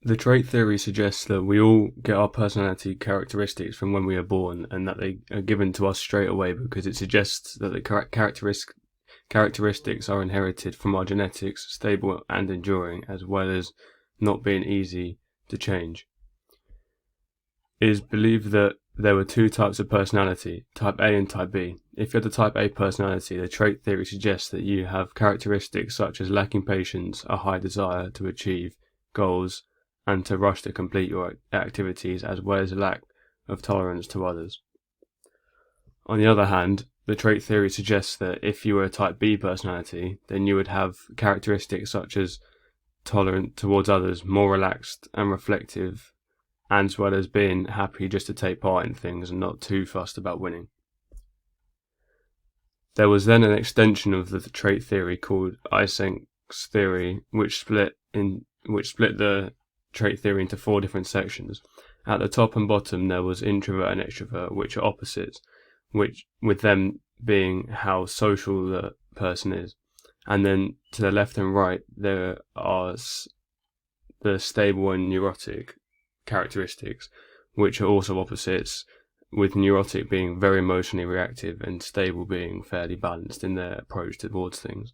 The trait theory suggests that we all get our personality characteristics from when we are born, and that they are given to us straight away because it suggests that the characteristics are inherited from our genetics, stable and enduring, as well as not being easy to change. It is believed that there were two types of personality, type A and type B. If you have the type A personality, the trait theory suggests that you have characteristics such as lacking patience, a high desire to achieve goals, and to rush to complete your activities, as well as a lack of tolerance to others. On the other hand, the trait theory suggests that if you were a type B personality, then you would have characteristics such as tolerant towards others, more relaxed and reflective, as well as being happy just to take part in things and not too fussed about winning. There was then an extension of the trait theory called Eysenck's theory, which split the trait theory into 4 different sections. At the top and bottom there was introvert and extrovert, which are opposites, which with them being how social the person is. And then to the left and right there are the stable and neurotic characteristics, which are also opposites, with neurotic being very emotionally reactive and stable being fairly balanced in their approach towards things.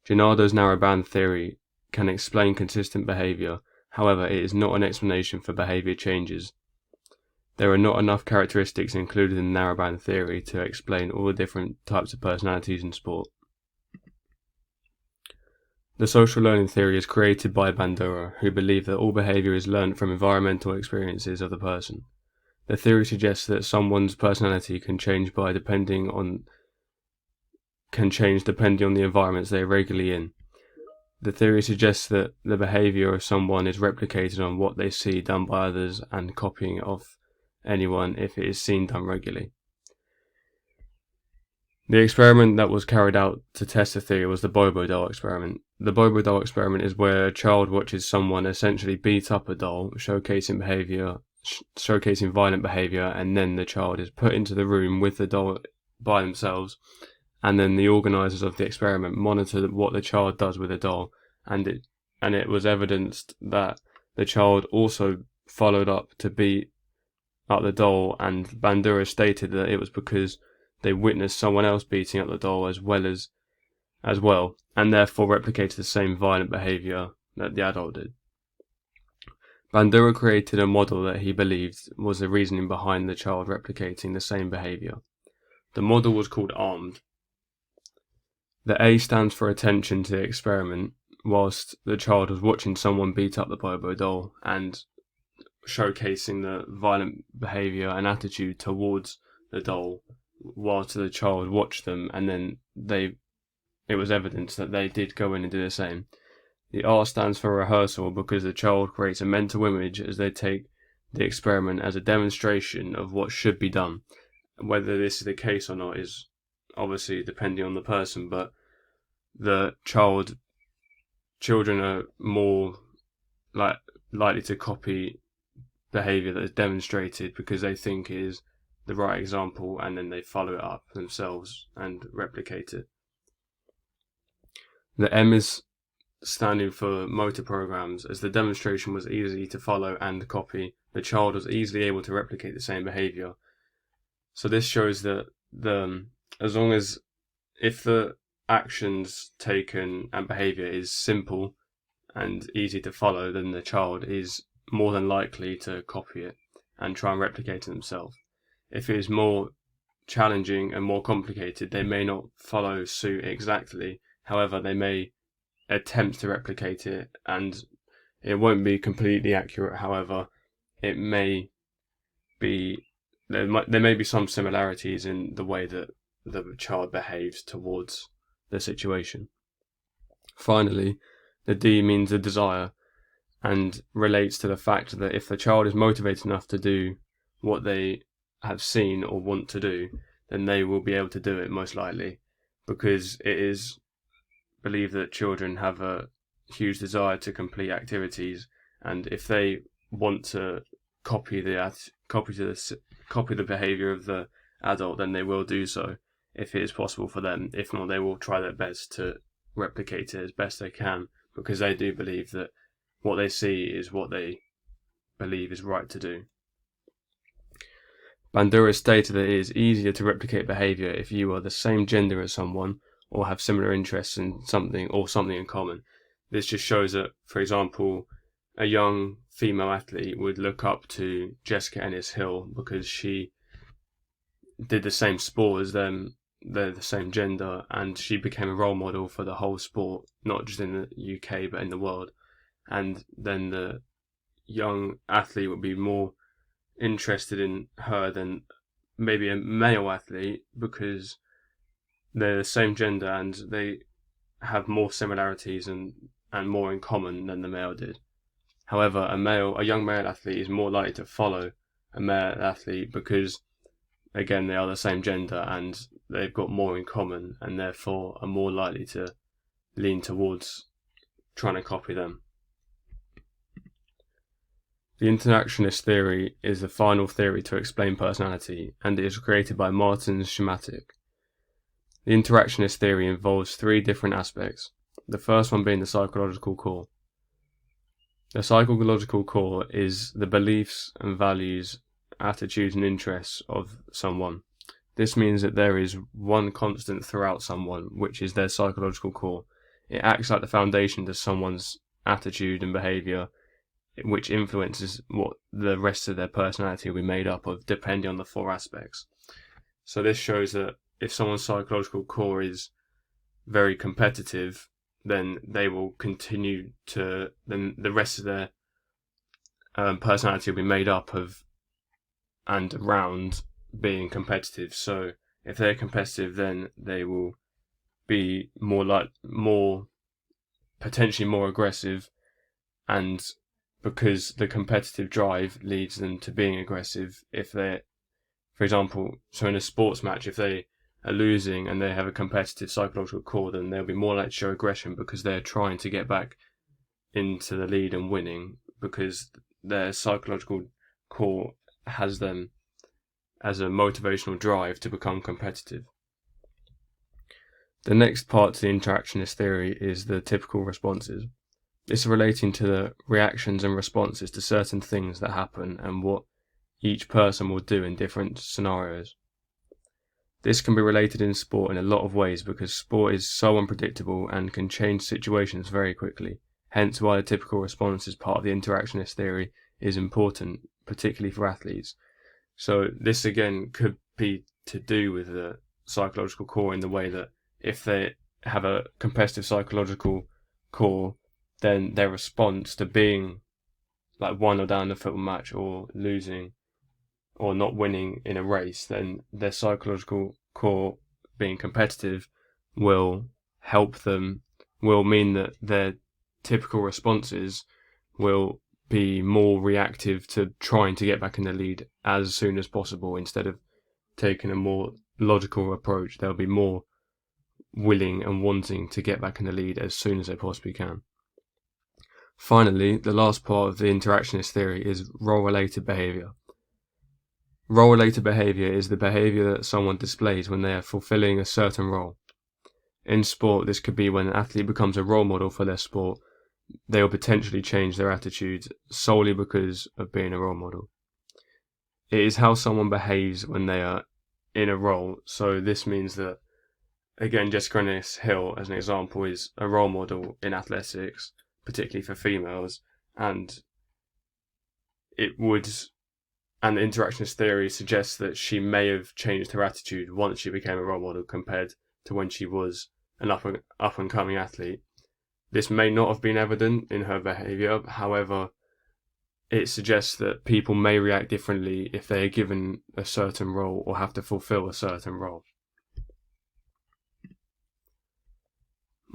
Gennardo's narrowband theory can explain consistent behavior. However, it is not an explanation for behavior changes. There are not enough characteristics included in the narrowband theory to explain all the different types of personalities in sport. The social learning theory is created by Bandura, who believe that all behavior is learned from environmental experiences of the person. The theory suggests that someone's personality can change depending on the environments they are regularly in. The theory suggests that the behavior of someone is replicated on what they see done by others and copying it of anyone if it is seen done regularly. The experiment that was carried out to test the theory was the Bobo doll experiment. The Bobo doll experiment is where a child watches someone essentially beat up a doll, showcasing violent behavior, and then the child is put into the room with the doll by themselves, and then the organisers of the experiment monitor what the child does with the doll, and it was evidenced that the child also followed up to beat up the doll, and Bandura stated that it was because they witnessed someone else beating up the doll as well, and therefore replicated the same violent behaviour that the adult did. Bandura created a model that he believed was the reasoning behind the child replicating the same behaviour. The model was called ARMED. The A stands for attention to the experiment, whilst the child was watching someone beat up the Bobo doll and showcasing the violent behaviour and attitude towards the doll, whilst the child watched them, and then it was evidence that they did go in and do the same. The R stands for rehearsal, because the child creates a mental image as they take the experiment as a demonstration of what should be done. Whether this is the case or not is obviously depending on the person, but children are more likely to copy behaviour that is demonstrated because they think it is the right example, and then they follow it up themselves and replicate it. The M is standing for motor programs. As the demonstration was easy to follow and copy, the child was easily able to replicate the same behaviour. So this shows that if the actions taken and behaviour is simple and easy to follow, then the child is more than likely to copy it and try and replicate it themselves. If it is more challenging and more complicated, they may not follow suit exactly. However, they may attempt to replicate it, and it won't be completely accurate. However, there may be some similarities in the way that the child behaves towards the situation. Finally, the D means a desire, and relates to the fact that if the child is motivated enough to do what they have seen or want to do, then they will be able to do it most likely, because it is believed that children have a huge desire to complete activities, and if they want to copy the behaviour of the adult, then they will do so if it is possible for them. If not, they will try their best to replicate it as best they can, because they do believe that what they see is what they believe is right to do. Bandura stated that it is easier to replicate behaviour if you are the same gender as someone or have similar interests in something in common. This just shows that, for example, a young female athlete would look up to Jessica Ennis-Hill because she did the same sport as them, they're the same gender, and she became a role model for the whole sport, not just in the UK but in the world. And then the young athlete would be more interested in her than maybe a male athlete because they're the same gender and they have more similarities and more in common than the male did. However, a young male athlete is more likely to follow a male athlete because, again, they are the same gender and they've got more in common and therefore are more likely to lean towards trying to copy them. The interactionist theory is the final theory to explain personality, and it is created by Martin Schmatic. The interactionist theory involves three different aspects, the first one being the psychological core. The psychological core is the beliefs and values, attitudes and interests of someone. This means that there is one constant throughout someone, which is their psychological core. It acts like the foundation to someone's attitude and behaviour, which influences what the rest of their personality will be made up of, depending on the four aspects. So this shows that if someone's psychological core is very competitive, then they will continue to, then the rest of their personality will be made up of and around being competitive. So if they're competitive, then they will be potentially more aggressive, and because the competitive drive leads them to being aggressive. If they're, for example, so in a sports match, if they are losing and they have a competitive psychological core, then they'll be more likely to show aggression because they're trying to get back into the lead and winning, because their psychological core has them as a motivational drive to become competitive. The next part to the interactionist theory is the typical responses. This is relating to the reactions and responses to certain things that happen and what each person will do in different scenarios. This can be related in sport in a lot of ways because sport is so unpredictable and can change situations very quickly, hence why the typical response as part of the interactionist theory is important, particularly for athletes. So this again could be to do with the psychological core in the way that if they have a competitive psychological core, then their response to being like 1-0 down in a football match or losing or not winning in a race, then their psychological core being competitive will help them, will mean that their typical responses will be more reactive to trying to get back in the lead as soon as possible. Instead of taking a more logical approach, they'll be more willing and wanting to get back in the lead as soon as they possibly can. Finally, the last part of the interactionist theory is role-related behaviour. Role-related behaviour is the behaviour that someone displays when they are fulfilling a certain role. In sport, this could be when an athlete becomes a role model for their sport. They will potentially change their attitudes solely because of being a role model. It is how someone behaves when they are in a role. So this means that, again, Jessica Ennis-Hill, as an example, is a role model in athletics, particularly for females, and the interactionist theory suggests that she may have changed her attitude once she became a role model compared to when she was an up and coming athlete. This may not have been evident in her behaviour, however, it suggests that people may react differently if they are given a certain role or have to fulfill a certain role.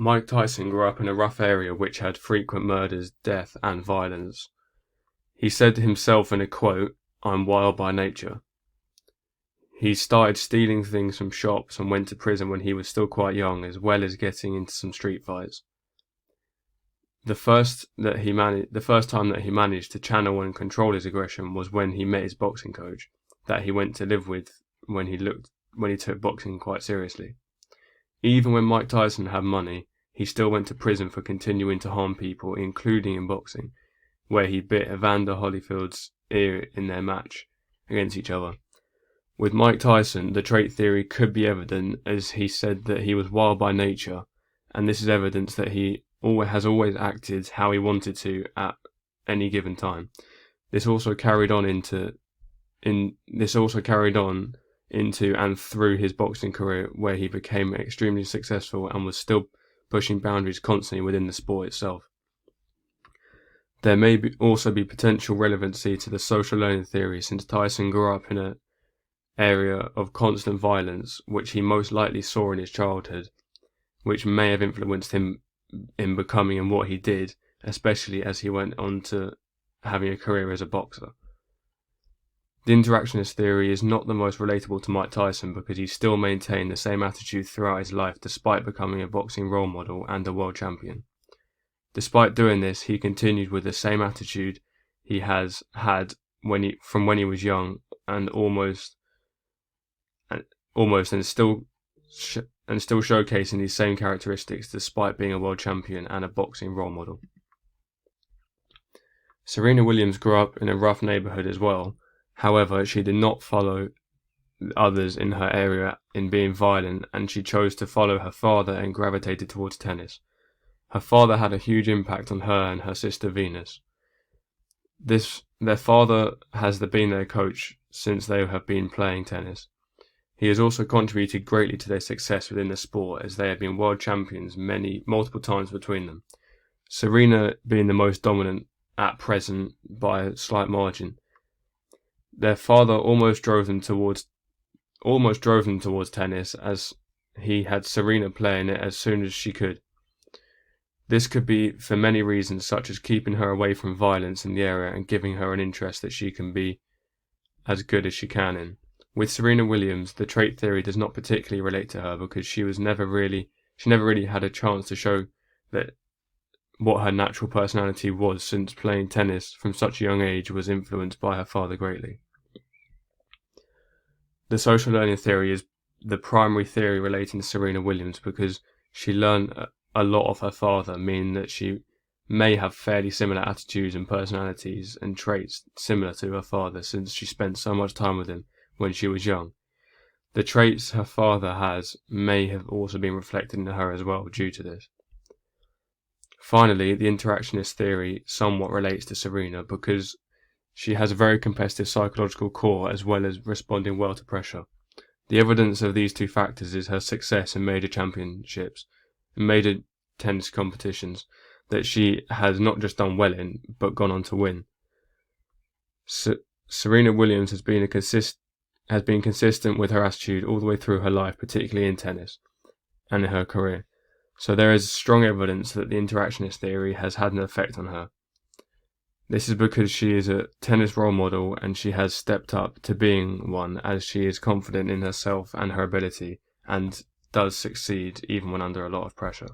Mike Tyson grew up in a rough area which had frequent murders, death and violence. He said himself in a quote, "I'm wild by nature." He started stealing things from shops and went to prison when he was still quite young, as well as getting into some street fights. The first time that he managed to channel and control his aggression was when he met his boxing coach that he went to live with when he took boxing quite seriously. Even when Mike Tyson had money, he still went to prison for continuing to harm people, including in boxing, where he bit Evander Holyfield's ear in their match against each other. With Mike Tyson, the trait theory could be evident, as he said that he was wild by nature, and this is evidence that he has always acted how he wanted to at any given time. This also carried on into and through his boxing career, where he became extremely successful and was still pushing boundaries constantly within the sport itself. There may also be potential relevancy to the social learning theory, since Tyson grew up in an area of constant violence, which he most likely saw in his childhood, which may have influenced him in becoming and what he did, especially as he went on to having a career as a boxer. The interactionist theory is not the most relatable to Mike Tyson, because he still maintained the same attitude throughout his life despite becoming a boxing role model and a world champion. Despite doing this, he continued with the same attitude he has had from when he was young, and still showcasing these same characteristics despite being a world champion and a boxing role model. Serena Williams grew up in a rough neighborhood as well. However, she did not follow others in her area in being violent, and she chose to follow her father and gravitated towards tennis. Her father had a huge impact on her and her sister Venus. Their father has been their coach since they have been playing tennis. He has also contributed greatly to their success within the sport, as they have been world champions multiple times between them, Serena being the most dominant at present by a slight margin. Their father almost drove them towards tennis, as he had Serena playing it as soon as she could. This could be for many reasons, such as keeping her away from violence in the area and giving her an interest that she can be as good as she can in. With Serena Williams, the trait theory does not particularly relate to her, because she never really had a chance to show that what her natural personality was, since playing tennis from such a young age was influenced by her father greatly. The social learning theory is the primary theory relating to Serena Williams, because she learned a lot of her father, meaning that she may have fairly similar attitudes and personalities and traits similar to her father, since she spent so much time with him when she was young. The traits her father has may have also been reflected in her as well due to this. Finally, the interactionist theory somewhat relates to Serena, because she has a very competitive psychological core as well as responding well to pressure. The evidence of these two factors is her success in major championships and major tennis competitions that she has not just done well in, but gone on to win. Serena Williams has been consistent with her attitude all the way through her life, particularly in tennis and in her career. So there is strong evidence that the interactionist theory has had an effect on her. This is because she is a tennis role model, and she has stepped up to being one, as she is confident in herself and her ability, and does succeed even when under a lot of pressure.